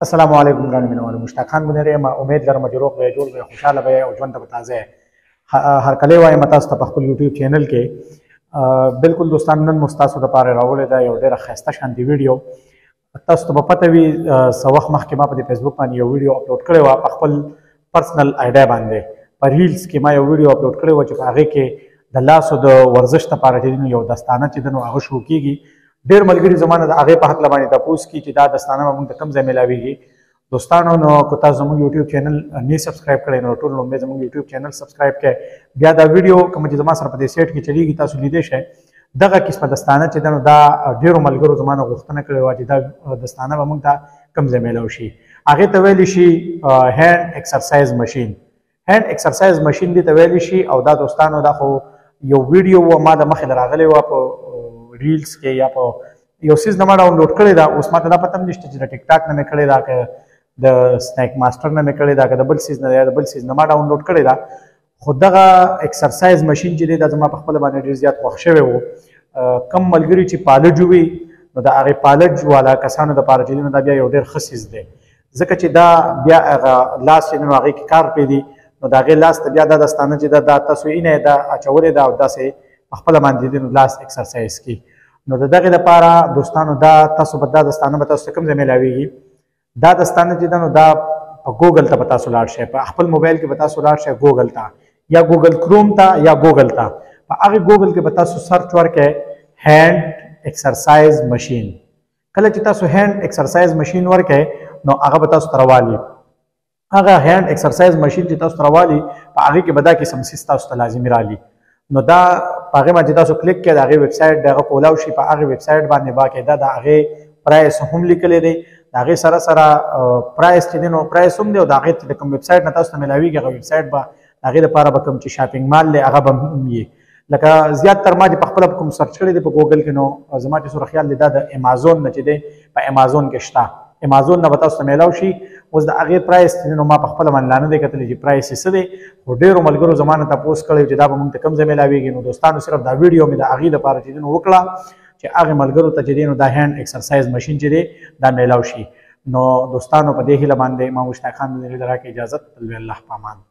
السلام علیکم ګرانو مینوالو مشتاق خان بنری ما امید لرم چې روغ به جوړ به خوشاله به او ژوند به تازه هر کله وایم تاسو ته په خپل یوټیوب چینل کې بالکل دوستان نن مستاسو د پاره راولې دا یو ډېر خسته شانتي ویډیو تاسو ته پته وي سو وخت مخکې ما په فیسبوک باندې یو ویډیو اپلوډ کړی و په خپل پرسنل آیډیا باندې په ریلز کې ما یو ویډیو اپلوډ کړی و چې هغه کې د لاسو د ورزش لپاره چې یو دستانه چې دنو هغه شو کیږي ډېر ملګري زمانه د هغې په حق باندې تپوس کی چې دا دستانه به موږ ته کوم ځای میلاویږي دوستانو نو که تاسو زموږ یوټیوب چینل نه سبسکرایب کړئ نو ټول لومړی زموږ یوټیوب چینل سبسکرایب کړئ بیا دا ویډیو کوم چې زما سره په دې سیټ کې چلیږي تاسو لیدلی شئ دغه قسمه دستانه چې ده نو دا ډېرو ملګرو زمانه غوښتنه کړې وه چې دا دستانه به موږ ته کوم ځای میلاو شي هغې ته ویلی شي هینډ ایکسرسایز مشین هینډ ایکسرسایز مشین دې ته ویلی شي او دا دوستانو دا خو یو ویډیو و ما د مخې نه راغلی وه په ریلز کې یا په یو سیز نه ما ډاونلوډ کړې ده اوس ماته دا پته هم نشته چې د ټیک ټاک نه مې کړې ده که د سنیک ماسټر نه مې کړې ده که د بل سیز نه یا د بل سیز نه ما ډاونلوډ کړې ده خو دغه ایکسرسایز مشین چې دی دا زما په خپله باندې ډېر زیات خوښ شوی و کم ملګري چې پالج وي نو د هغې پالج والا کسانو دپاره چې دی نو دا بیا یو ډېر ښه سیز دی ځکه چې دا بیا هغه لاس چې دی نو هغې کې کار پرېږدي نو د هغې لاس ته بیا دا دستانه چې دا تاسو اینه یې دا اچولې ده او داسې په خپله باندې دی نو لاس ایکسرسایز کي نو د دغې لپاره دوستانو دا تاسو به دا دستانه به تاسو ته کوم ځای میلاویږي دا دستانه چې ده نو دا په ګوګل ته به تاسو لاړ شئ په خپل موبایل کې به تاسو لاړ شئ ګوګل ته یا ګوګل کروم ته یا ګوګل ته په هغې ګوګل کې به تاسو سرچ ورکړئ هینډ ایکسرسایز مشین کله چې تاسو هینډ ایکسرسایز مشین ورکړئ نو هغه به تاسو ته راوالي هغه هینډ ایکسرسایز مشین چې تاسو ته راوالي په هغې کې به دا قسم سیز تاسو ته لازمي رالي نو دا په هغې باندې تاسو کلیک کړئ د هغې ویب سایټ د هغه کولاو شي په هغې ویب سایټ باندې باقاعده د هغې پرایس هم لیکلی دی د هغې سره سره پرایس چې دی نو پرایس هم دی او د هغې د کوم ویب سایټ نه تاسو ته میلاویږي هغه ویب سایټ به د هغې دپاره به کوم چې شاپینګ مال دی هغه به هم وي لکه زیات تر ما چې په خپله کوم سرچ کړی دی په ګوګل کې نو زما چې سوره خیال دی دا د امازون نه چې دی په امازون کې شته امازون نه به تاسو ته میلاو شي اوس د هغې پرایس چې نو ما په خپله باندې لا نه دی کتلی چې پرایس یې څه دی خو ډېرو ملګرو زما نه تپوس کړی چې دا به موږ ته کوم ځای میلاویږي نو دوستانو صرف دا ویډیو مې د هغې دپاره چې دی نو وکړه چې هغې ملګرو ته چې دی نو دا هینډ ایکسرسایز مشین چې دی دا میلاو شي نو دوستانو په دې هیله باندې ما مشتاق خان بنری راکړئ اجازت الله په امان